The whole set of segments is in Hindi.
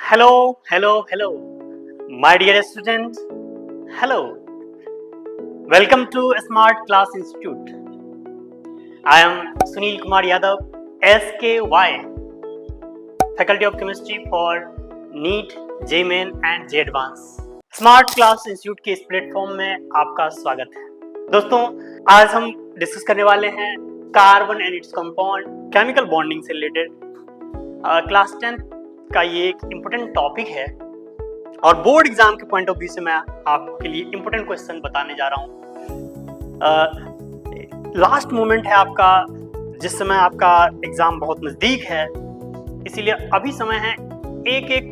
Hello, my dear students. Hello, welcome to Smart Class Institute. I am Sunil Kumar Yadav, SKY, Faculty of Chemistry for NEET, JMain and J Advance. Smart class institute के इस प्लेटफॉर्म में आपका स्वागत है। दोस्तों, आज हम डिस्कस करने वाले हैं carbon and its compound chemical bonding से रिलेटेड क्लास 10 का ये एक इम्पोर्टेंट टॉपिक है और बोर्ड एग्जाम के पॉइंट ऑफ व्यू से मैं आपके लिए इम्पोर्टेंट क्वेश्चन बताने जा रहा हूँ। लास्ट मोमेंट है आपका, जिस समय आपका एग्जाम बहुत नज़दीक है, इसीलिए अभी समय है एक एक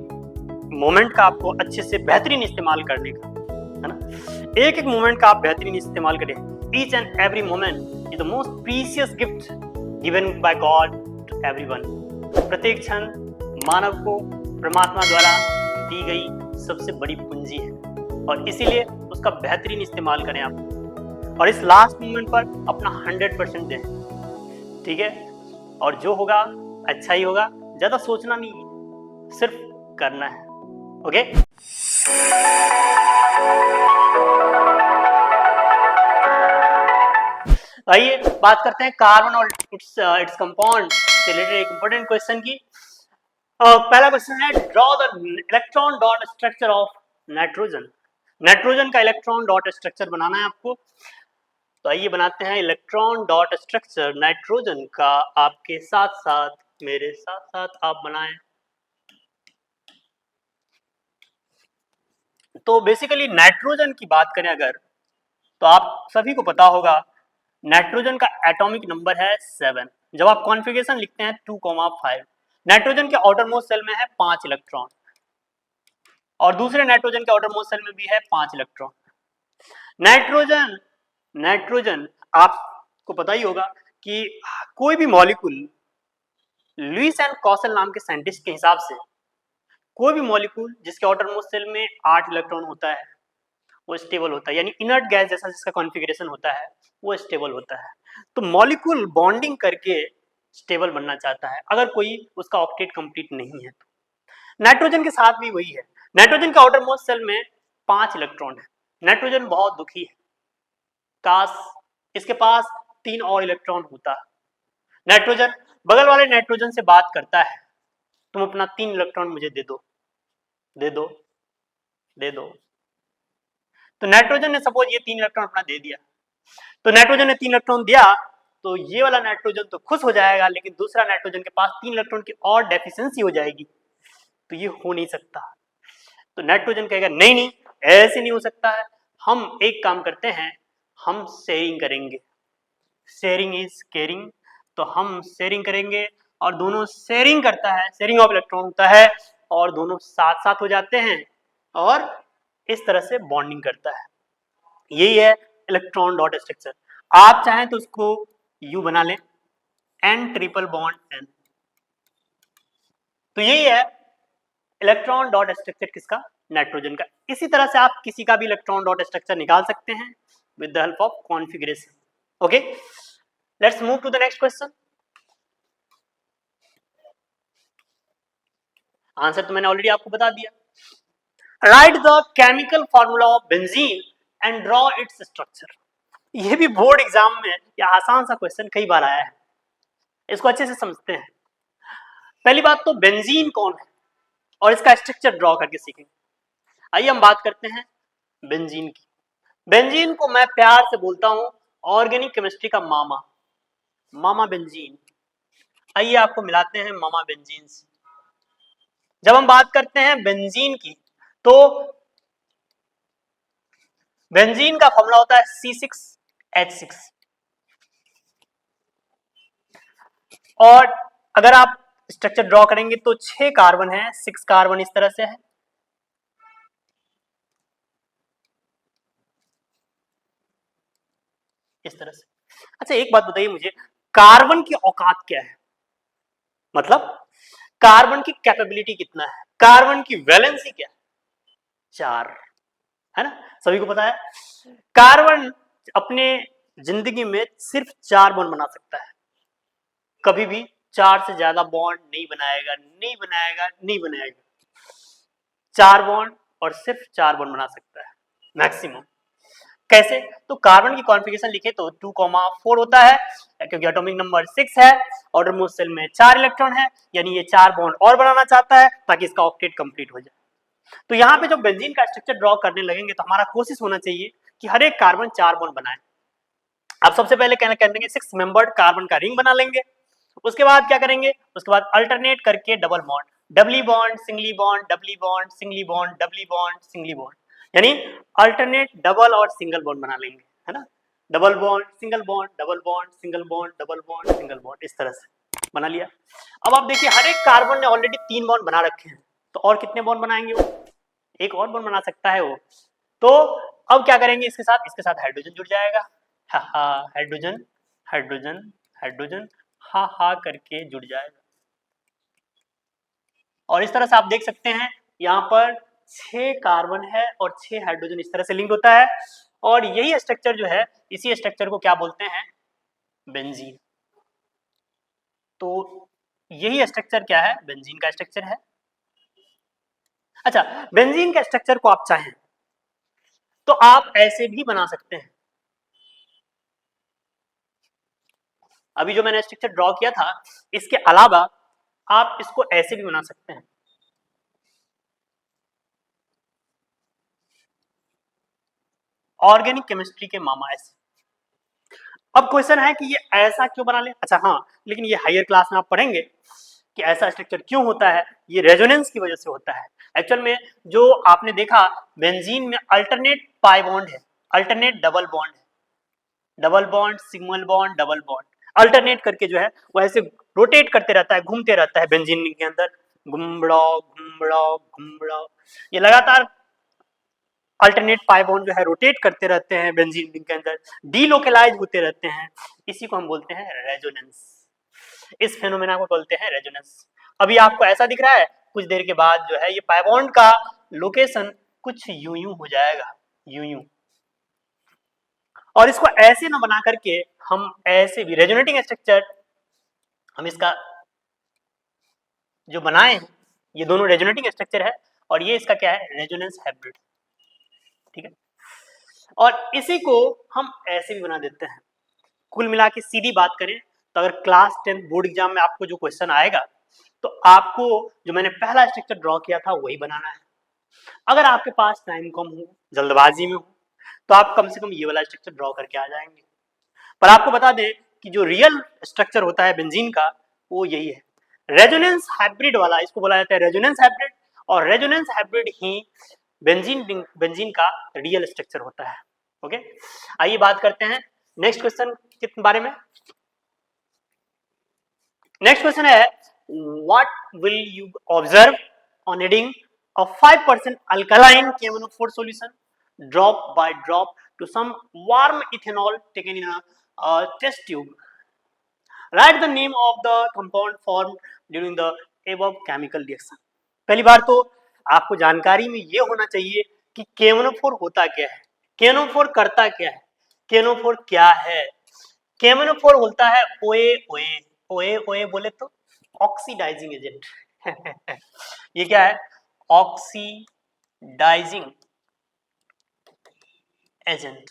मोमेंट का आपको अच्छे से बेहतरीन इस्तेमाल करने का, है ना। एक एक मोमेंट का आप बेहतरीन इस्तेमाल करें। Each and every moment is the most precious gift given by God to everyone. प्रत्येक क्षण मानव को परमात्मा द्वारा दी गई सबसे बड़ी पूंजी है और इसीलिए उसका बेहतरीन इस्तेमाल करें आप और इस लास्ट मोमेंट पर अपना 100% दें, ठीक है। और जो होगा अच्छा ही होगा, ज्यादा सोचना नहीं, सिर्फ करना है। ओके, आइए बात करते हैं कार्बन और इट्स कंपाउंड से रिलेटेड एक इंपॉर्टेंट क्वेश्चन की। पहला क्वेश्चन है, draw the electron dot structure of nitrogen. Nitrogen का इलेक्ट्रॉन डॉट स्ट्रक्चर बनाना है आपको, तो आइए बनाते हैं इलेक्ट्रॉन डॉट स्ट्रक्चर नाइट्रोजन का। आपके साथ साथ मेरे साथ साथ आप बनाएं। तो बेसिकली नाइट्रोजन की बात करें अगर, तो आप सभी को पता होगा नाइट्रोजन का एटॉमिक नंबर है 7। जब आप कॉन्फ़िगरेशन लिखते हैं 2,5, नाइट्रोजन के आउटर मोस्ट सेल में है 5 इलेक्ट्रॉन और दूसरे नाइट्रोजन के आउटर मोस्ट सेल में भी है 5 इलेक्ट्रॉन। नाइट्रोजन आपको पता ही होगा कि कोई भी मॉलिक्यूल, लुईस एंड कॉसल नाम के साइंटिस्ट के हिसाब से, कोई भी मॉलिक्यूल जिसके आउटर मोस्ट सेल में 8 इलेक्ट्रॉन होता है वो स्टेबल होता है, यानी इनर्ट गैस जैसा जिसका कॉन्फ़िगरेशन होता है वो स्टेबल होता है। तो मॉलिक्यूल बॉन्डिंग करके स्टेबल बनना चाहता है अगर कोई उसका ऑक्टेट कंप्लीट नहीं है तो। नाइट्रोजन के साथ भी वही है। नाइट्रोजन के आउटर मोस्ट सेल में 5 इलेक्ट्रॉन है। नाइट्रोजन बहुत दुखी है, काश इसके पास 3 और इलेक्ट्रॉन होता। नाइट्रोजन बगल वाले नाइट्रोजन से बात करता है, तुम अपना 3 इलेक्ट्रॉन मुझे दे दो, दे दो, दे दो। तो नाइट्रोजन ने सपोज ये 3 इलेक्ट्रॉन अपना दे दिया, तो नाइट्रोजन ने 3 इलेक्ट्रॉन दिया तो ये वाला नाइट्रोजन तो खुश हो जाएगा, लेकिन दूसरा नाइट्रोजन के पास 3 इलेक्ट्रॉन की और डेफिशिएंसी हो जाएगी, तो ये हो नहीं सकता। तो नाइट्रोजन कहेगा नहीं नहीं, ऐसे नहीं हो सकता है, हम एक काम करते हैं, हम शेयरिंग करेंगे। शेयरिंग इज केयरिंग, तो हम शेयरिंग करेंगे और दोनों शेयरिंग करता है, शेयरिंग ऑफ इलेक्ट्रॉन होता है और दोनों साथ साथ हो जाते हैं और इस तरह से बॉन्डिंग करता है। यही है इलेक्ट्रॉन डॉट स्ट्रक्चर। आप चाहें तो उसको यू बना लें, N ट्रिपल बॉन्ड N। तो यही है इलेक्ट्रॉन डॉट स्ट्रक्चर किसका, नाइट्रोजन का। इसी तरह से आप किसी का भी इलेक्ट्रॉन डॉट स्ट्रक्चर निकाल सकते हैं with the help of configuration. Okay, let's move to the next question. Answer तो मैंने ऑलरेडी आपको बता दिया। Write the chemical formula of benzene and draw its structure. ये भी बोर्ड एग्जाम में या आसान सा क्वेश्चन कई बार आया है, इसको अच्छे से समझते हैं। पहली बात तो बेंजीन कौन है और इसका स्ट्रक्चर ड्रॉ करके सीखेंगे। आइए हम बात करते हैं बेंजीन की। बेंजीन को मैं प्यार से बोलता हूं ऑर्गेनिक केमिस्ट्री का मामा, मामा बेंजीन। आइए आपको मिलाते हैं मामा बेंजीन से। जब हम बात करते हैं बेंजीन की, तो बेंजीन का फॉर्मूला होता है C6H6 और अगर आप स्ट्रक्चर ड्रॉ करेंगे तो 6 कार्बन है, 6 कार्बन इस तरह से है, इस तरह से। अच्छा एक बात बताइए मुझे, कार्बन की औकात क्या है, मतलब कार्बन की कैपेबिलिटी कितना है, कार्बन की वैलेंसी क्या है, 4, है ना, सभी को पता है। कार्बन अपने जिंदगी में सिर्फ 4 बॉन्ड बना सकता है, कभी भी 4 से ज्यादा बॉन्ड नहीं बनाएगा, नहीं बनाएगा, नहीं बनाएगा। 4 बॉन्ड और सिर्फ 4 बॉन्ड बना सकता है मैक्सिमम। कैसे? तो कार्बन की कॉन्फ़िगरेशन लिखे तो 2,4 होता है क्योंकि एटॉमिक नंबर 6 है, ऑर्डर मोस्ट शेल में 4 इलेक्ट्रॉन है, यानी ये 4 बॉन्ड और बनाना चाहता है ताकि इसका ऑक्टेट कंप्लीट हो जाए। तो यहाँ पे जब बेंजीन का स्ट्रक्चर ड्रॉ करने लगेंगे तो हमारा कोशिश होना चाहिए कि हर एक कार्बन 4 बॉन्ड बनाए। अब सबसे पहले क्या करेंगे, 6 मेंबर्ड कार्बन का रिंग बना लेंगे। उसके बाद क्या करेंगे, उसके बाद अल्टरनेट करके double bond, doubly bond singly bond, doubly bond singly bond, doubly bond singly bond, यानी अल्टरनेट डबल और सिंगल बॉन्ड बना लेंगे, है ना। Double bond single bond, double bond single bond, double bond single bond, इस तरह से बना लिया। अब आप देखिए हर एक कार्बन ने ऑलरेडी 3 बॉन्ड बना रखे हैं, तो और कितने बॉन्ड बनाएंगे वो, एक और बॉन्ड बना सकता है वो। तो अब क्या करेंगे, इसके साथ हाइड्रोजन जुड़ जाएगा, हा हा हाइड्रोजन हाइड्रोजन हाइड्रोजन हा हा करके जुड़ जाएगा। और इस तरह से आप देख सकते हैं यहाँ पर 6 कार्बन है और 6 हाइड्रोजन इस तरह से लिंक होता है, और यही स्ट्रक्चर जो है, इसी स्ट्रक्चर को क्या बोलते हैं, बेंजीन। तो यही स्ट्रक्चर क्या है, बेंजीन का स्ट्रक्चर है। अच्छा, बेंजीन का स्ट्रक्चर को आप चाहें तो आप ऐसे भी बना सकते हैं। अभी जो मैंने स्ट्रक्चर ड्रॉ किया था, इसके अलावा आप इसको ऐसे भी बना सकते हैं। ऑर्गेनिक केमिस्ट्री के मामा ऐसे। अब क्वेश्चन है कि ये ऐसा क्यों बना ले। अच्छा हाँ, लेकिन ये हायर क्लास में आप पढ़ेंगे कि ऐसा स्ट्रक्चर क्यों होता है, ये रेजोनेंस की वजह से होता है। एक्चुअल में जो आपने देखा बेंजीन में अल्टरनेट पाई बॉन्ड है, अल्टरनेट डबल बॉन्ड है, double bond single bond double bond, alternate करके जो है वो ऐसे रोटेट करते रहता है, घूमते रहता है बेंजीन के अंदर, घुमड़ाओ घुमड़ाओ घुमड़ाओ, ये लगातार अल्टरनेट पाई बॉन्ड जो है रोटेट करते रहते हैं बेंजीन रिंग के अंदर, डीलोकलाइज होते रहते हैं। इसी को हम बोलते हैं रेजोनेंस। इस फेनोमेना को बोलते हैं रेजोनेंस। अभी आपको ऐसा दिख रहा है, कुछ देर के बाद जो है ये पाई बॉन्ड का लोकेशन कुछ यूं यूं हो जाएगा, यूं यूं। और इसको ऐसे ना बना करके हम ऐसे भी रेजोनेटिंग स्ट्रक्चर हम इसका जो बनाए हैं, ये दोनों रेजोनेटिंग स्ट्रक्चर है और ये इसका क्या है, रेजोनेंस हाइब्रिड, ठीक है। और इसी को हम ऐसे भी बना देते हैं। कुल मिला के सीधी बात करें तो अगर क्लास 10 बोर्ड एग्जाम में आपको जो क्वेश्चन आएगा तो आपको जो मैंने पहला स्ट्रक्चर ड्रॉ किया था वही बनाना है। अगर आपके पास टाइम कम हो, जल्दबाजी में हो, तो आप कम से कम ये वाला स्ट्रक्चर ड्रॉ करके आ जाएंगे। पर आपको बता दें कि जो रियल स्ट्रक्चर होता है बेंजीन का वो यही है, रेजोनेंस हाइब्रिड वाला, इसको बोला जाता है रेजोनेंस हाइब्रिड, और रेजोनेंस हाइब्रिड ही बेंजीन का रियल स्ट्रक्चर होता है। ओके, आइए बात करते हैं नेक्स्ट क्वेश्चन के बारे में। नेक्स्ट क्वेश्चन है, what will you observe on adding a 5% alkaline KMnO4 solution drop by drop to some warm ethanol taken in a test tube. Write the name of the compound formed during the above chemical reaction. पहली बार तो आपको जानकारी में ये होना चाहिए कि KMnO4 होता क्या है, KMnO4 करता क्या है, KMnO4 क्या है। KMnO4 होता है OA OA OA OA बोले तो ऑक्सीडाइजिंग एजेंट ये क्या है, ऑक्सीडाइजिंग एजेंट,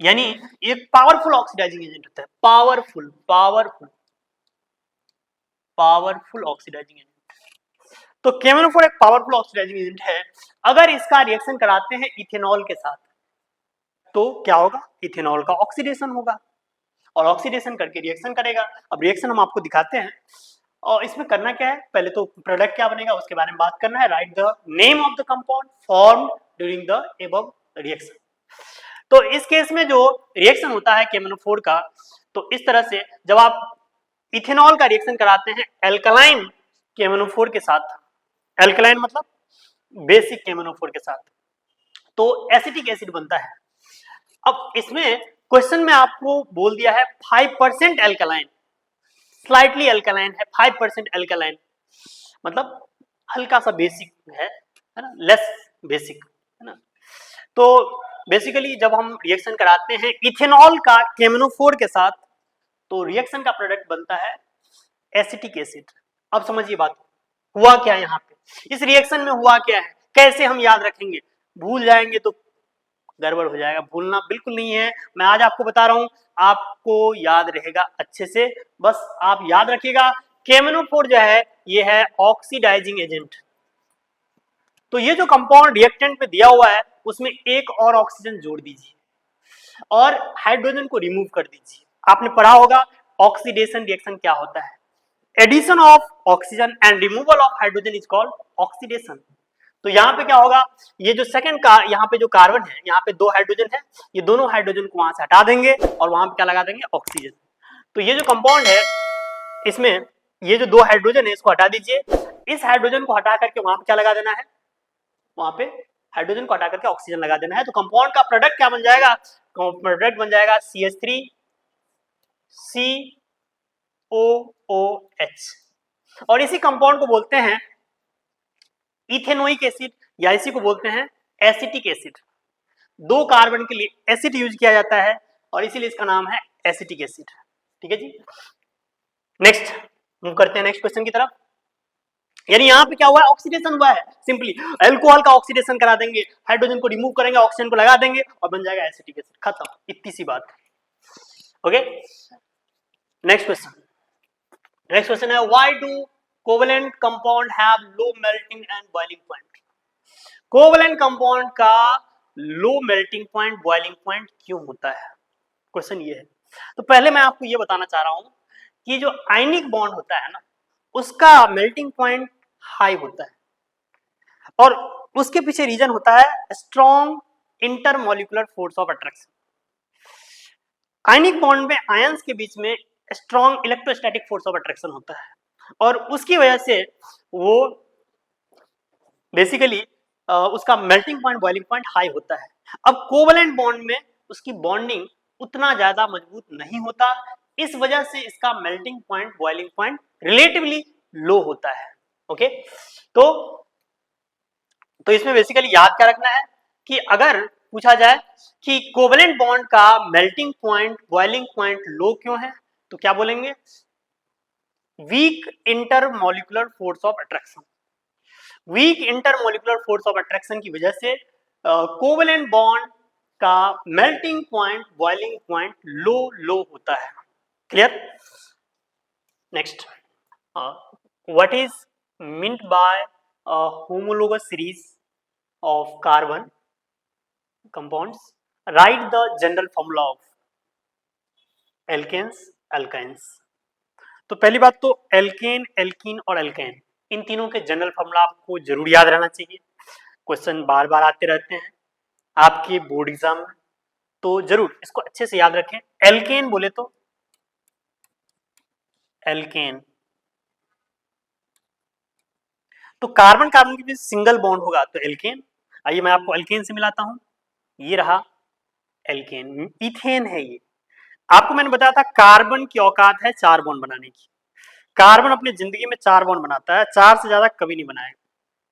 यानी एक पावरफुल ऑक्सीडाइजिंग एजेंट होता है, powerful powerful powerful oxidising agent. तो KMnO4 एक पावरफुल ऑक्सीडाइजिंग एजेंट है। अगर इसका रिएक्शन कराते हैं इथेनॉल के साथ तो क्या होगा, इथेनॉल का ऑक्सीडेशन होगा और ऑक्सीडेशन करके रिएक्शन करेगा। अब रिएक्शन हम आपको दिखाते हैं और इसमें करना क्या है, पहले तो प्रोडक्ट क्या बनेगा उसके बारे में बात करना है। Right the name of the compound form during the above reaction. तो इस केस में जो रिएक्शन होता है KMnO4 का, तो इस तरह से जब आप इथेनॉल का रिएक्शन कराते हैं एल्कलाइन KMnO4 के साथ, एल्कलाइन मतलब बेसिक KMnO4 के साथ, तो एसिटिक एसिड बनता है। अब इसमें क्वेश्चन में आपको बोल दिया है 5% एल्कलाइन, स्लाइटली एल्कलाइन है, 5% एल्कलाइन मतलब हल्का सा बेसिक है ना, लेस बेसिक है ना। तो बेसिकली जब हम रिएक्शन कराते हैं इथेनॉल का KMnO4 के साथ तो रिएक्शन का प्रोडक्ट बनता है एसिटिक एसिड। अब समझिए बात, हुआ क्या है यहाँ पे, इस रिएक्शन में हुआ क्या है, कैसे हम याद रखेंगे, भूल जाएंगे तो गड़बड़ हो जाएगा, भूलना बिल्कुल नहीं है। मैं आज आपको बता रहा हूं, आपको याद रहेगा अच्छे से, बस आप याद रखिएगा। केमनोफोर जो है ये है ऑक्सीडाइजिंग एजेंट। तो ये जो कंपाउंड रिएक्टेंट में दिया हुआ है उसमें एक और ऑक्सीजन जोड़ दीजिए और हाइड्रोजन को रिमूव कर दीजिए। आपने पढ़ा होगा ऑक्सीडेशन रिएक्शन क्या होता है, addition of oxygen and removal of hydrogen is called oxidation. तो यहाँ पे क्या होगा, ये जो सेकंड का यहाँ पे जो कार्बन है, यहाँ पे दो हाइड्रोजन है, ये दोनों हाइड्रोजन को वहां से हटा देंगे और वहां पे क्या लगा देंगे, ऑक्सीजन। तो ये जो कंपाउंड है इसमें ये जो दो हाइड्रोजन है इसको हटा दीजिए, इस हाइड्रोजन को हटा करके वहां पे क्या लगा देना है, वहां पे हाइड्रोजन को हटा करके ऑक्सीजन लगा देना है। तो कंपाउंड का प्रोडक्ट क्या बन जाएगा, प्रोडक्ट बन जाएगा CH3 COOH और इसी कंपाउंड को बोलते हैं इथेनोइक एसिड या इसी को बोलते हैं एसिटिक एसिड। दो कार्बन के लिए एसिड यूज किया जाता है और इसीलिए इसका नाम है एसिटिक एसिड। ठीक है जी, नेक्स्ट मूव करते हैं नेक्स्ट क्वेश्चन की तरफ। यानी यहाँ पे क्या हुआ है, ऑक्सीडेशन हुआ है, सिंपली अल्कोहल का ऑक्सीडेशन करा देंगे, हाइड्रोजन को रिमूव करेंगे, ऑक्सीजन को लगा देंगे और बन जाएगा एसिटिक एसिड, खत्म, इतनी सी बात। Okay, next question. Next question है why do covalent compound have low melting and boiling point. Covalent compound का low melting point boiling point क्यों होता है, क्वेश्चन ये है। तो पहले मैं आपको ये बताना चाह रहा हूं कि जो आयनिक बॉन्ड होता है ना उसका मेल्टिंग पॉइंट हाई होता है और उसके पीछे रीजन होता है strong intermolecular force of attraction. Ionic bond में आयंस के बीच में strong electrostatic force of attraction होता है और उसकी वजह से वो बेसिकली उसका melting point boiling point high होता है। अब कोवेलेंट बॉन्ड में उसकी बॉन्डिंग उतना ज्यादा मजबूत नहीं होता, इस वजह से इसका melting point boiling point relatively low होता है। ओके, तो इसमें बेसिकली याद क्या रखना है कि अगर पूछा जाए कि कोवेलेंट बॉन्ड का melting point boiling point low क्यों है तो क्या बोलेंगे, weak intermolecular force of attraction. Weak intermolecular force of attraction की वजह से कोवेलेंट बॉन्ड का melting point boiling point low low होता है। Clear, next, what is meant by homologous series of carbon compounds, write the general formula of alkanes alkynes। तो पहली बात तो एल्केन एल्कीन और एल्केन इन तीनों के जनरल फॉर्मूला आपको जरूर याद रहना चाहिए, क्वेश्चन बार बार आते रहते हैं आपके बोर्ड एग्जाम में, तो जरूर इसको अच्छे से याद रखें। एल्केन बोले तो एल्केन, तो कार्बन कार्बन के बीच सिंगल बॉन्ड होगा तो एल्केन। आइए मैं आपको एल्केन से मिलाता हूं, ये रहा एल्केन, इथेन है ये। आपको मैंने बताया था कार्बन की औकात है 4 बॉन्ड बनाने की, कार्बन अपनी जिंदगी में 4 बॉन्ड बनाता है, 4 से ज्यादा कभी नहीं बनाएगा।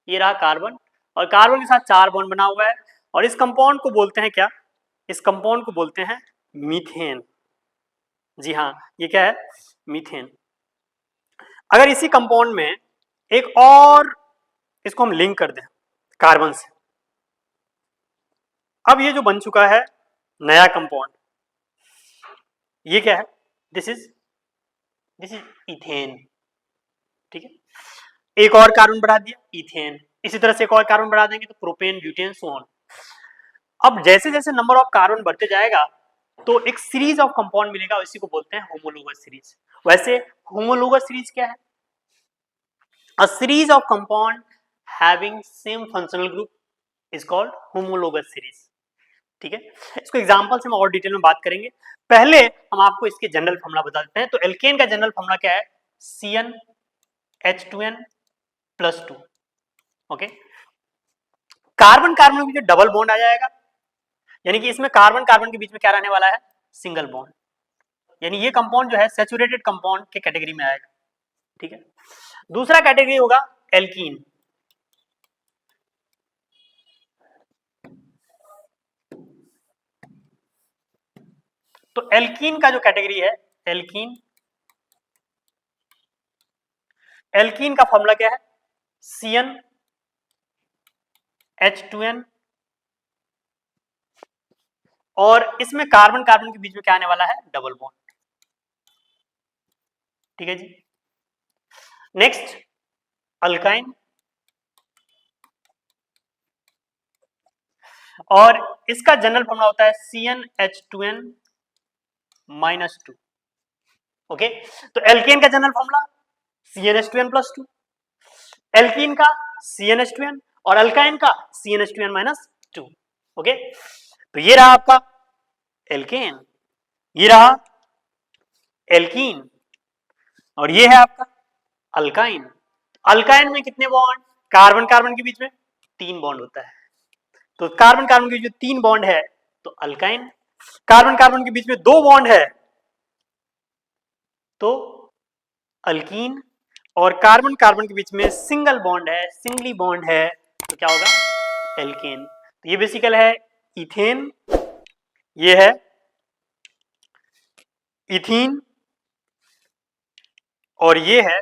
ये रहा कार्बन और कार्बन के साथ 4 बॉन्ड बना हुआ है और इस कंपाउंड को बोलते हैं क्या, इस कंपाउंड को बोलते हैं मीथेन। जी हाँ, ये क्या है, मीथेन। अगर इसी कंपाउंड में एक और इसको हम लिंक कर दें कार्बन से, अब ये जो बन चुका है नया कंपाउंड, ये क्या है, दिस इज इथेन। ठीक है, एक और कार्बन बढ़ा दिया इथेन, इसी तरह से एक और कार्बन बढ़ा देंगे तो प्रोपेन ब्यूटेन सो ऑन। अब जैसे जैसे नंबर ऑफ कार्बन बढ़ते जाएगा तो एक सीरीज ऑफ कंपाउंड मिलेगा, इसी को बोलते हैं होमोलोगस सीरीज। वैसे होमोलोगस सीरीज क्या है, a series of compound having same functional group is called homologous series. ठीक है, इसको एग्जांपल से हम और डिटेल में बात करेंगे, पहले हम आपको इसके जनरल फॉर्मूला बता देते हैं। तो एल्केन का जनरल फॉर्मूला क्या है, CnH2n+2। ओके, कार्बन कार्बन के बीच डबल बॉन्ड आ जाएगा, यानी कि इसमें कार्बन कार्बन के बीच में क्या रहने वाला है, सिंगल बॉन्ड, यानी ये कंपाउंड जो है सैचुरेटेड कंपाउंड के कैटेगरी में आएगा। ठीक है, दूसरा कैटेगरी होगा एल्कीन। तो एल्कीन का जो कैटेगरी है, एल्कीन, एल्कीन का फॉर्मूला क्या है CnH2n, और इसमें कार्बन कार्बन के बीच में क्या आने वाला है, डबल बॉन्ड। ठीक है जी। नेक्स्ट अल्काइन, और इसका जनरल फॉर्मूला होता है CnH2n -2। ओके, तो एल्केन का जनरल फॉर्मूला CnH2n +2, एल्कीन का CnH2n और अल्काइन का CnH2n -2। ओके, तो ये रहा आपका एल्केन, ये रहा एल्कीन, और ये है आपका अल्काइन। अल्काइन में कितने बॉन्ड, कार्बन कार्बन के बीच में 3 बॉन्ड होता है, तो कार्बन कार्बन के बीच में 3 बॉन्ड है तो अल्काइन, कार्बन कार्बन के बीच में 2 बॉन्ड है तो अल्कीन, और कार्बन कार्बन के बीच में सिंगल बॉन्ड है, सिंगली बॉन्ड है तो क्या होगा, एल्केन। तो ये बेसिकल है इथेन, ये है इथीन, और ये है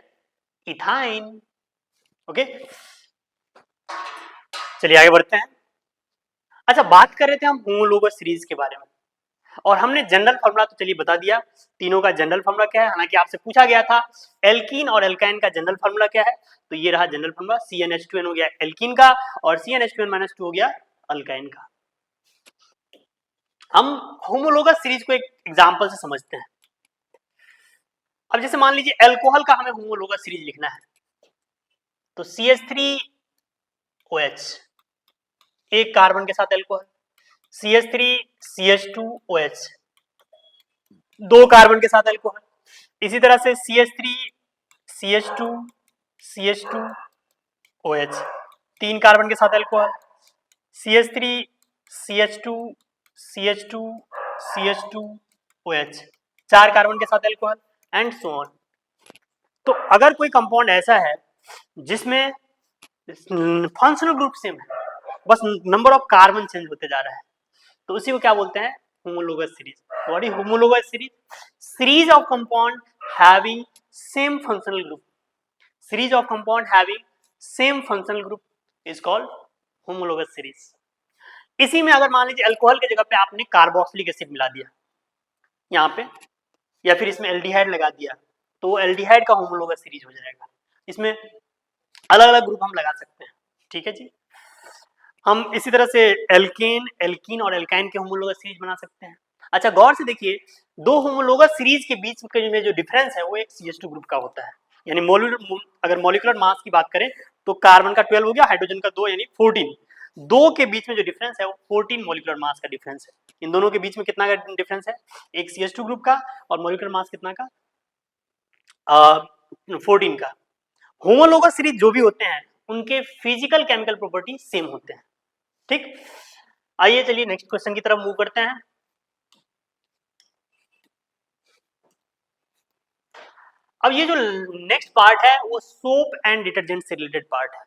इथाइन। ओके, चलिए आगे बढ़ते हैं। अच्छा, बात कर रहे थे हम होमोलोगस सीरीज के बारे में, और हमने जनरल फॉर्मूला तो चलिए बता दिया, तीनों का जनरल फॉर्मूला क्या है। हालांकि आपसे पूछा गया था एल्कीन और एल्काइन का जनरल फॉर्मूला क्या है, तो ये रहा जनरल फॉर्मूला, CnH2n हो गया एल्कीन का और CnH2n -2 हो गया अल्काइन का। हम होमोलोगस सीरीज को एक एग्जांपल से समझते हैं। अब जैसे मान लीजिए अल्कोहल का हमें होमोलोगस सीरीज लिखना है, तो CH3OH, एक कार्बन के साथ अल्कोहल, CH3CH2OH, 2 कार्बन के साथ अल्कोहल, इसी तरह से CH3CH2CH2OH, 3 कार्बन के साथ अल्कोहल, CH3CH2CH2CH2OH, 4 कार्बन के साथ अल्कोहल, एंड सो ऑन। तो अगर कोई कंपाउंड ऐसा है जिसमें फंक्शनल ग्रुप सेम है, बस नंबर ऑफ कार्बन चेंज होते जा रहा है, तो उसी को क्या बोलते हैं, homologous series. What is homologous series? Series of compound having same functional group, series of compound having same functional group is called homologous series. इसी में अगर मान लीजिए अल्कोहल की जगह पे आपने कार्बोक्सिलिक एसिड मिला दिया यहाँ पे, या फिर इसमें एल्डिहाइड लगा दिया, तो एल्डिहाइड का होमोलोगस सीरीज हो जाएगा। इसमें अलग अलग ग्रुप हम लगा सकते हैं। ठीक है जी, हम इसी तरह से एल्केन, एल्कीन और एल्काइन के होमोलोगस सीरीज बना सकते हैं। अच्छा, गौर से देखिए, दो होमोलोगस सीरीज के बीच में जो डिफरेंस है वो एक CH2 ग्रुप का होता है। यानी अगर मॉलिक्यूलर मास की बात करें तो कार्बन का 12 हो गया, हाइड्रोजन का 2 यानी 14। दो के बीच में जो डिफरेंस है वो 14 मॉलिक्यूलर मास का डिफरेंस है। इन दोनों के बीच में कितना का डिफरेंस है, एक CH2 ग्रुप का, और मॉलिक्यूलर मास कितना का, 14 का। होमोलोगस सीरीज जो भी होते हैं उनके फिजिकल केमिकल प्रॉपर्टी सेम होते हैं। ठीक, आइए चलिए नेक्स्ट क्वेश्चन की तरफ मूव करते हैं। अब ये जो नेक्स्ट पार्ट है वो सोप एंड डिटर्जेंट से रिलेटेड पार्ट है।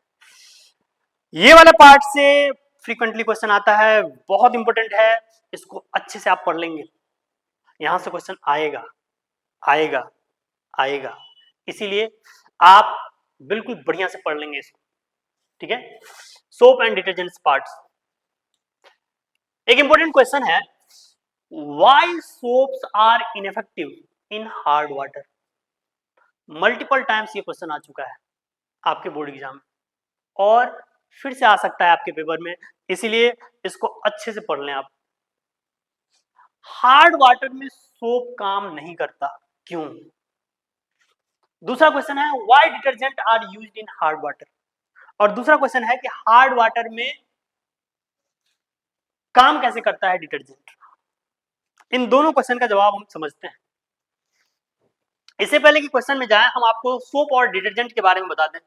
ये वाला पार्ट से फ्रीक्वेंटली क्वेश्चन आता है, बहुत इंपॉर्टेंट है, इसको अच्छे से आप पढ़ लेंगे, यहां से क्वेश्चन आएगा आएगा आएगा, इसीलिए आप बिल्कुल बढ़िया से पढ़ लेंगे इसको। ठीक है, सोप एंड डिटर्जेंट्स पार्ट्स। एक इंपॉर्टेंट क्वेश्चन है, why soaps are ineffective in hard water. Multiple times ये क्वेश्चन आ चुका है आपके बोर्ड एग्जाम में, और फिर से आ सकता है आपके पेपर में, इसीलिए इसको अच्छे से पढ़ लें आप। हार्ड वाटर में सोप काम नहीं करता, क्यों? दूसरा क्वेश्चन है, why detergent are used in hard water, और दूसरा क्वेश्चन है कि हार्ड वाटर में काम कैसे करता है डिटर्जेंट। इन दोनों क्वेश्चन का जवाब हम समझते हैं। इससे पहले कि क्वेश्चन में जाए, हम आपको सोप और डिटर्जेंट के बारे में बता दें।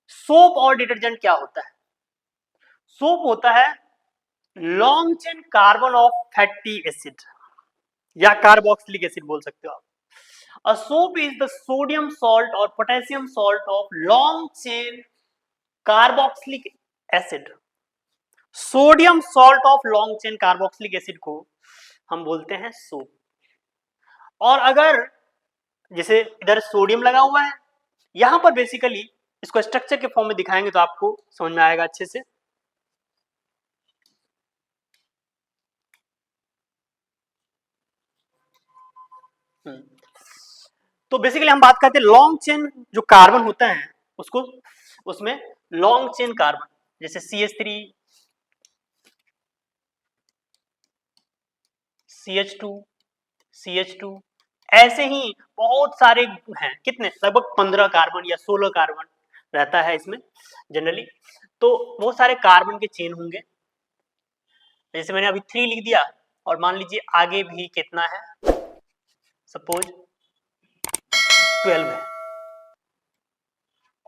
सोप और डिटर्जेंट क्या होता है? सोप होता है long chain carbon of fatty acid, या कार्बोक्सिलिक एसिड बोल सकते हो आप। A soap is the sodium salt or potassium salt of long chain carboxylic acid. Sodium salt of long chain carboxylic acid को हम बोलते हैं सोप। और अगर जैसे इधर सोडियम लगा हुआ है, यहां पर बेसिकली इसको स्ट्रक्चर के फॉर्म में दिखाएंगे तो आपको समझ में आएगा अच्छे से। तो बेसिकली हम बात करते हैं लॉन्ग चेन जो कार्बन होता है उसको, उसमें लॉन्ग चेन कार्बन जैसे CH3, CH2, CH2, ऐसे ही बहुत सारे हैं, कितने, लगभग 15 कार्बन या 16 कार्बन रहता है इसमें जनरली। तो बहुत सारे कार्बन के चेन होंगे, जैसे मैंने अभी 3 लिख दिया, और मान लीजिए आगे भी कितना है, सपोज 12 है,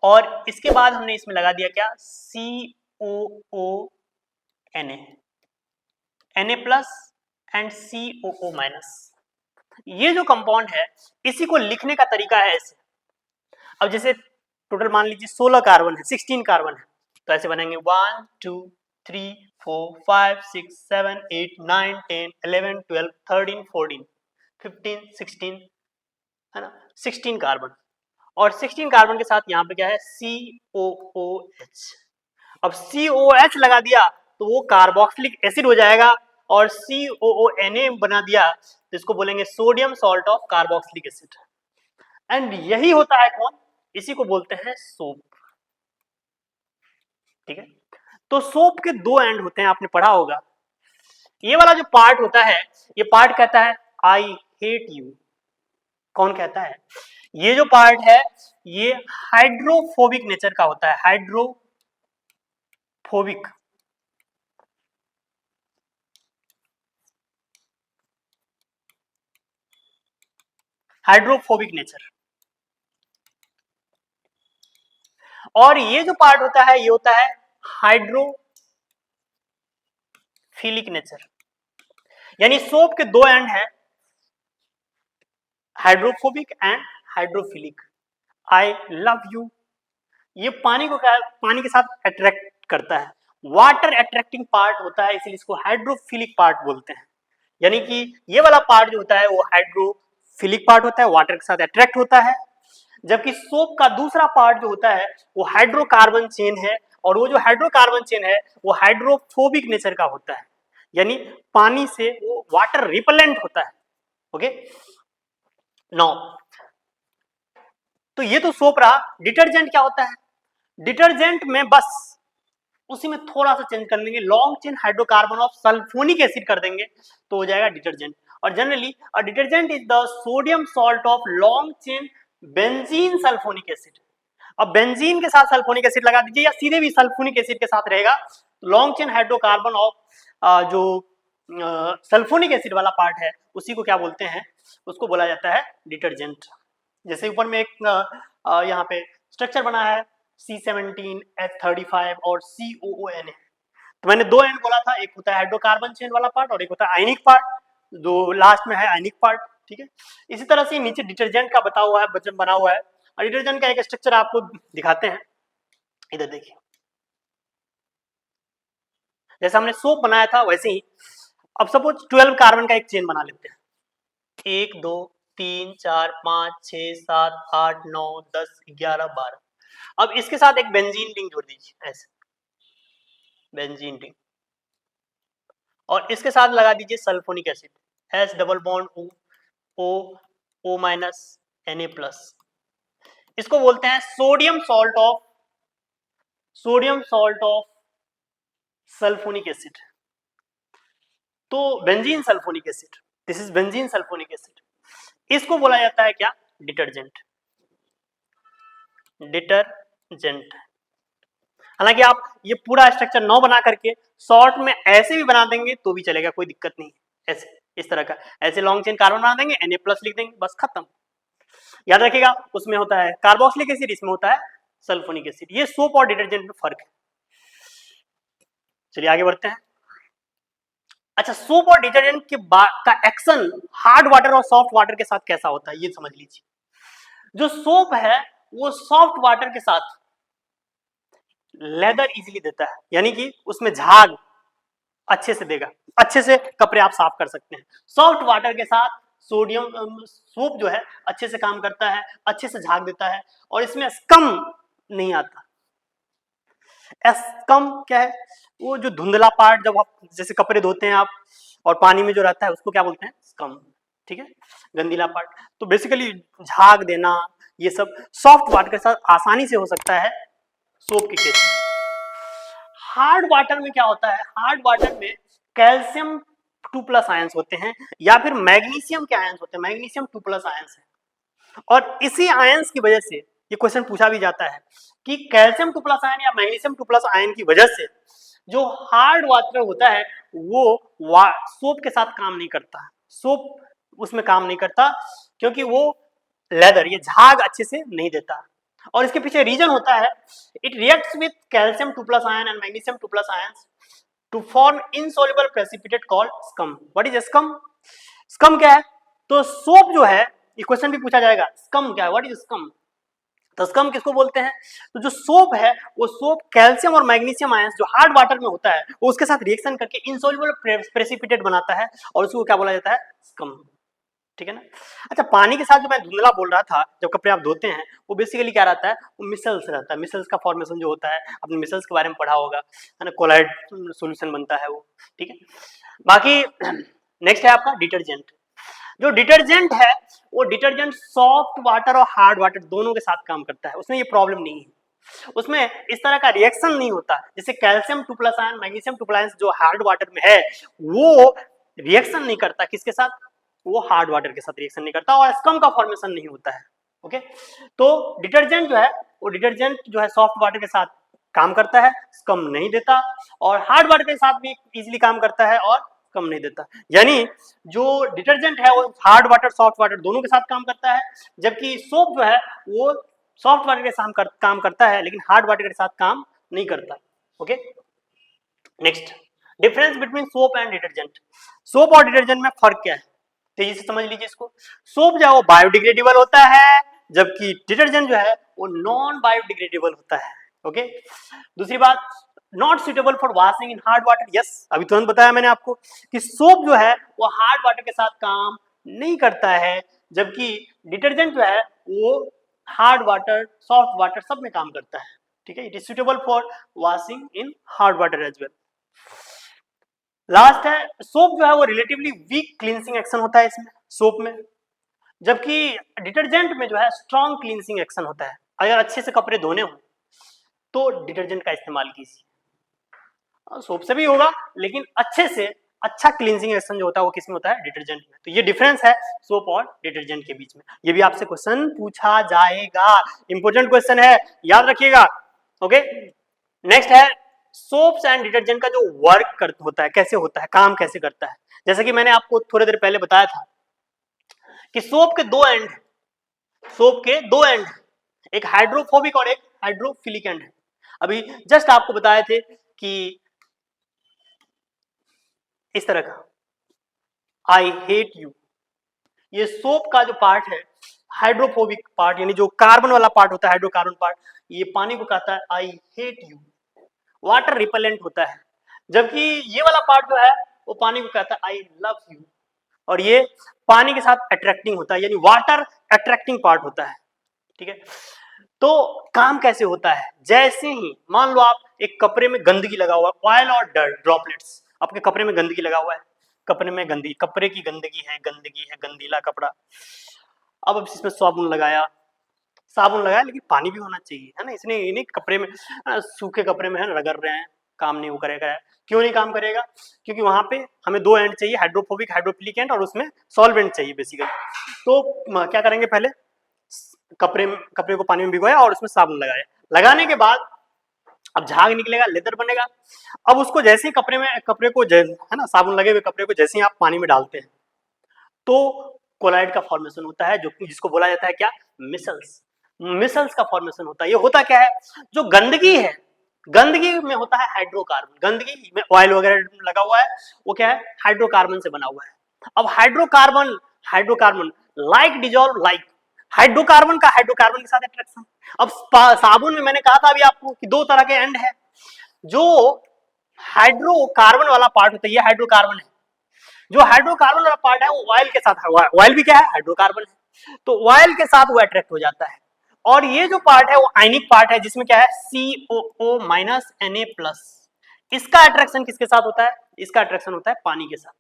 और इसके बाद हमने इसमें लगा दिया क्या, COONA, Na plus and COO minus. ये जो कंपाउंड है इसी को लिखने का तरीका है ऐसे। अब जैसे टोटल मान लीजिए 16 कार्बन है, 16 कार्बन है, तो ऐसे बनेंगे 1 2 3 4 5 6 7 8 9 10 11 12 13 14 15 16, है ना, 16 कार्बन। और 16 कार्बन के साथ यहाँ पे क्या है, COOH। अब COH लगा दिया तो वो कार्बोक्सिलिक एसिड हो जाएगा, और COONA बना दिया तो इसको बोलेंगे sodium salt of carboxylic acid. And यही होता है कौन, इसी को बोलते हैं सोप। ठीक है, तो सोप के दो एंड होते हैं, आपने पढ़ा होगा। ये वाला जो पार्ट होता है, ये पार्ट कहता है आई हेट यू। कौन कहता है, ये जो पार्ट है ये हाइड्रोफोबिक नेचर का होता है, हाइड्रोफोबिक। Hydrophobic nature. और ये जो पार्ट होता है ये होता है हाइड्रोफिलिक नेचर। यानी सोप के दो एंड है, hydrophobic and hydrophilic. I love you, ये पानी को क्या, पानी के साथ अट्रैक्ट करता है, वाटर अट्रैक्टिंग पार्ट होता है, इसलिए इसको हाइड्रोफिलिक पार्ट बोलते हैं। यानी कि ये वाला पार्ट जो होता है वो हाइड्रोफिलिक पार्ट होता है, वाटर के साथ अट्रैक्ट होता है। जबकि सोप का दूसरा पार्ट जो होता है वो हाइड्रोकार्बन चेन है, और वो जो हाइड्रोकार्बन चेन है वो हाइड्रोफोबिक नेचर का होता है, यानी पानी से वो वाटर रिपेलेंट होता है। ओके, नाउ तो ये तो सोप रहा। डिटर्जेंट क्या होता है, डिटर्जेंट में बस उसी में थोड़ा सा चेंज कर लेंगे, long chain hydrocarbon of sulphonic acid कर देंगे तो हो जाएगा डिटर्जेंट। और generally a detergent is the sodium salt of long chain benzene sulphonic acid. अब बेंजीन के साथ सल्फोनिक एसिड लगा दीजिए, या सीधे भी सल्फोनिक एसिड के साथ रहेगा, लॉन्ग चेन हाइड्रोकार्बन ऑफ जो सल्फोनिक एसिड वाला पार्ट है उसी को क्या बोलते हैं, उसको बोला जाता है डिटर्जेंट। जैसे ऊपर में एक यहाँ पे स्ट्रक्चर बना है C17H35 और COONA। तो मैंने दो एंड बोला था, एक होता है हाइड्रोकार्बन चेन वाला पार्ट और एक होता है आयनिक पार्ट, जो लास्ट में है आयनिक पार्ट। ठीक है, इसी तरह से नीचे डिटर्जेंट का बता हुआ है, वचन बना हुआ है, और डिटर्जेंट का एक स्ट्रक्चर आपको दिखाते हैं, इधर देखिए। जैसे हमने सोप बनाया था वैसे ही अब सपोज 12 कार्बन का एक चेन बना लेते हैं, 1 2 3 4 5 6 7 8 9 10 11 12। अब इसके साथ एक बेंजीन रिंग जोड़ दीजिए, ऐसे बेंजीन रिंग, और इसके साथ लगा दीजिए sulphonic acid, S double bond O minus Na plus. इसको बोलते हैं sodium salt of sulphonic acid. तो benzene sulphonic acid, this is benzene sulphonic acid, इसको बोला जाता है क्या, डिटर्जेंट। डिटर्जेंट। हालांकि आप ये पूरा स्ट्रक्चर नौ बना करके शॉर्ट में ऐसे भी बना देंगे तो भी चलेगा, कोई दिक्कत नहीं। ऐसे इस तरह का, ऐसे लॉन्ग चेन कार्बन बना देंगे, Na प्लस लिख देंगे, बस खत्म। याद रखिएगा उसमें होता है कार्बोक्सिलिक एसिड, इसमें होता है सल्फोनिक एसिड। ये सोप और डिटर्जेंट में फर्क है। चलिए आगे बढ़ते हैं। अच्छा, सोप और डिटर्जेंट के का एक्शन हार्ड वाटर और सॉफ्ट वाटर के साथ कैसा होता है ये समझ लीजिए। जो सोप है वो सॉफ्ट वाटर के साथ लेदर इजीली देता है, यानी कि उसमें झाग अच्छे से देगा, अच्छे से कपड़े आप साफ कर सकते हैं। सॉफ्ट वाटर के साथ सोडियम सोप जो है अच्छे से काम करता है, अच्छे से झाग देता है, और इसमें कम नहीं आता। स्कम क्या है? वो जो धुंधला पार्ट, जब आप जैसे कपड़े धोते हैं आप और पानी में जो रहता है उसको क्या बोलते हैं? स्कम। ठीक है, गंदीला पार्ट। तो बेसिकली झाग देना ये सब सॉफ्ट वाटर के साथ आसानी से हो सकता है सोप के केस में। हार्ड वाटर में क्या होता है? हार्ड वाटर में कैल्शियम 2+ आयंस होते हैं या फिर मैग्नीशियम के आयंस होते हैं, मैग्नीशियम 2+ आयंस है। और इसी आयंस की वजह से ये क्वेश्चन पूछा भी जाता है कि कैल्शियम 2+ आयन या मैग्नीशियम 2+ आयन की वजह से जो हार्ड वाटर होता है वो सोप के साथ काम नहीं करता, सोप उसमें काम नहीं करता क्योंकि वो लेदर, ये झाग अच्छे से नहीं देता। और इसके पीछे रीजन होता है, it reacts with calcium 2+ ion and magnesium 2+ ions to form insoluble precipitate called scum. What is scum? Scum क्या है? तो सोप जो है, ये क्वेश्चन भी पूछा जाएगा, स्कम क्या है, व्हाट इज स्कम? तो स्कम किसको बोलते हैं? तो जो सोप है वो सोप कैल्शियम और मैग्नीशियम आयंस जो हार्ड वाटर में होता है वो उसके साथ रिएक्शन करके इनसॉल्युबल प्रेसिपिटेट बनाता है और उसको क्या बोला जाता है? स्कम। ठीक है ना? अच्छा, पानी के साथ जो मैं धुंधला बोल रहा था, जब कपड़े आप धोते हैं वो बेसिकली क्या रहता है? वो मिसल्स रहता है। मिसल्स का फॉर्मेशन जो होता है, आपने मिसल्स के बारे में पढ़ा होगा, है ना? कोलाइड सॉल्यूशन बनता है वो। ठीक है, बाकी नेक्स्ट है आपका डिटर्जेंट। जो डिटर्जेंट है वो डिटर्जेंट सॉफ्ट वाटर और हार्ड वाटर दोनों के साथ काम करता है, उसमें ये प्रॉब्लम नहीं है, उसमें इस तरह का रिएक्शन नहीं होता। जैसे कैल्शियम 2+ आयन, मैग्नीशियम 2+ आयन जो हार्ड वाटर में है वो रिएक्शन नहीं करता, किसके साथ? वो हार्ड वाटर के साथ रिएक्शन नहीं करता और स्कम का फॉर्मेशन नहीं होता है। ओके, तो डिटर्जेंट जो है वो डिटर्जेंट जो है सॉफ्ट वाटर के साथ काम करता है, स्कम नहीं देता, और हार्ड वाटर के साथ भी इजीली काम करता है और कम नहीं देता। यानी जो डिटर्जेंट है वो हार्ड वाटर सॉफ्ट वाटर दोनों के साथ काम करता है, जबकि सोप जो है वो सॉफ्ट वाटर के साथ काम करता है लेकिन हार्ड वाटर के साथ काम नहीं करता। Okay, next, difference between soap and detergent. Soap और डिटर्जेंट में फर्क क्या है? तेजी से समझ लीजिए इसको। सोप जो है वो बायोडिग्रेडेबल होता है, जबकि डिटर्जेंट जो है वो नॉन बायोडिग्रेडेबल होता है। ओके, दूसरी बात, not suitable for washing in hard water. Yes, अभी तुरंत बताया मैंने आपको कि सोप जो है वो हार्ड वाटर के साथ काम नहीं करता है, जबकि डिटर्जेंट जो है वो हार्ड वाटर सॉफ्ट वाटर सब में काम करता है। ठीक है, it is suitable for washing in hard water as well. Last है, सोप जो है वो रिलेटिवली वीक क्लींसिंग एक्शन होता है इसमें, सोप में, जबकि डिटर्जेंट में जो है स्ट्रॉन्ग क्लींसिंग एक्शन होता है। अगर अच्छे से कपड़े धोने हो तो डिटर्जेंट का इस्तेमाल कीजिए, सोप से भी होगा लेकिन अच्छे से अच्छा क्लींसिंग एक्शन जो होता है वो किसमें होता है? डिटर्जेंट में। तो ये डिफरेंस है सोप और डिटर्जेंट के बीच में। ये भी आपसे क्वेश्चन पूछा जाएगा, इंपॉर्टेंट क्वेश्चन है, याद रखिएगा। ओके, नेक्स्ट है सोप्स एंड डिटर्जेंट का जो वर्क होता है, कैसे होता है, काम कैसे करता है। जैसे कि मैंने आपको थोड़ी देर पहले बताया था कि सोप के दो एंड, सोप के दो एंड, एक हाइड्रोफोबिक और एक हाइड्रोफिलिक एंड है। अभी जस्ट आपको बताए थे कि इस तरह का आई हेट यू, ये सोप का जो पार्ट है हाइड्रोफोबिक पार्ट, यानी जो कार्बन वाला पार्ट होता है, हाइड्रोकार्बन पार्ट, ये पानी को कहता है I hate you, water repellent होता है। जबकि ये वाला पार्ट जो है वो पानी को कहता है आई लव यू, और ये पानी के साथ अट्रैक्टिंग होता है, यानी वाटर अट्रैक्टिंग पार्ट होता है। ठीक है, तो काम कैसे होता है? जैसे ही मान लो आप एक कपड़े में गंदगी लगा हुआ है, ऑयल और डर्ट ड्रॉपलेट्स, आपके कपड़े में गंदगी लगा हुआ है, कपड़े में गंदगी, कपड़े की गंदगी है, गंदीला कपड़ा। अब इसमें साबुन लगाया लेकिन पानी भी होना चाहिए, है ना? इसने इन्हीं कपड़े में, सूखे कपड़े में है रगड़ रहे हैं, काम नहीं वो करेगा। क्यों नहीं काम करेगा? क्योंकि वहां पे हमें दो एंड चाहिए, हाइड्रोफोबिक हाइड्रोफिलिक एंड, और उसमें सॉल्वेंट चाहिए बेसिकली। तो क्या करेंगे, पहले कपड़े को पानी में भिगोया और उसमें साबुन लगाया, लगाने के बाद अब झाग निकलेगा, लेदर बनेगा। अब उसको जैसे ही कपड़े को है ना, साबुन लगे हुए कपड़े को जैसे ही आप पानी में डालते हैं तो कोलाइड का फॉर्मेशन होता है, जो जिसको बोला जाता है क्या? मिसल्स का फॉर्मेशन होता है। ये होता क्या है, जो गंदगी है, गंदगी में होता है हाइड्रोकार्बन, गंदगी में ऑयल वगैरह लगा हुआ है वो क्या है? हाइड्रोकार्बन से बना हुआ है। अब hydrocarbon like dissolve like, hydrocarbon का हाइड्रोकार्बन के साथ अट्रैक्शन। अब साबुन में मैंने कहा था अभी आपको कि दो तरह के एंड है, जो हाइड्रोकार्बन वाला पार्ट होता है ये हाइड्रोकार्बन है, जो हाइड्रोकार्बन वाला पार्ट है वो ऑयल के साथ है, ऑयल भी क्या है? हाइड्रोकार्बन है, तो ऑयल के साथ वो अट्रैक्ट हो जाता है। और ये जो पार्ट है वो आयनिक पार्ट है, जिसमें क्या है COO माइनस Na+। इसका अट्रैक्शन किसके साथ होता है? इसका अट्रैक्शन होता है पानी के साथ।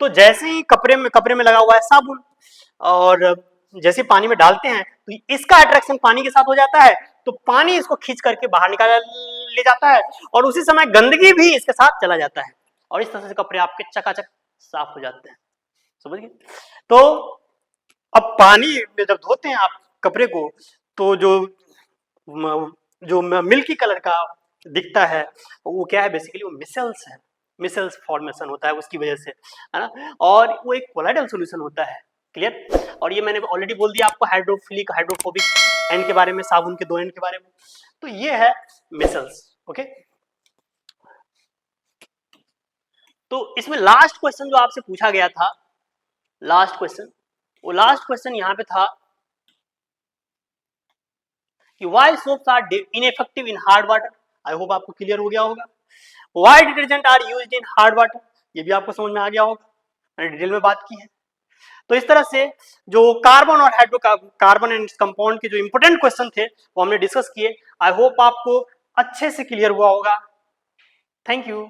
तो जैसे ही कपड़े में लगा हुआ है साबुन, और जैसे पानी में डालते हैं तो इसका अट्रैक्शन पानी के साथ हो जाता है, तो पानी इसको खींच करके बाहर निकाल ले जाता है, और उसी समय गंदगी भी इसके साथ चला जाता है, और इस तरह से कपड़े आपके चकाचक साफ हो जाते हैं। समझ गए? तो अब पानी में जब धोते हैं आप कपड़े को, तो जो मिल्की कलर का दिखता है वो क्या है? बेसिकली वो मिसल्स है, मिसल्स फॉर्मेशन होता है उसकी वजह से, है ना। और वो एक कोलाइडल सॉल्यूशन होता है। क्लियर? और ये मैंने ऑलरेडी बोल दिया आपको हाइड्रोफिलिक हाइड्रोफोबिक एंड के बारे में, साबुन के 2 एंड के बारे में। तो ये है मिसल्स। ओके, तो इसमें लास्ट क्वेश्चन जो आपसे पूछा गया था, लास्ट क्वेश्चन यहां पे था कि why soaps are ineffective in hard water. I hope आपको क्लियर हो गया होगा। Why detergent are used in hard water, ये भी आपको समझ में आ गया होगा, मैंने डिटेल में बात की है। तो इस तरह से जो कार्बन और कार्बन एंड कंपाउंड के जो इंपोर्टेंट क्वेश्चन थे वो हमने डिस्कस किए। आई होप आपको अच्छे से क्लियर हुआ होगा। Thank you.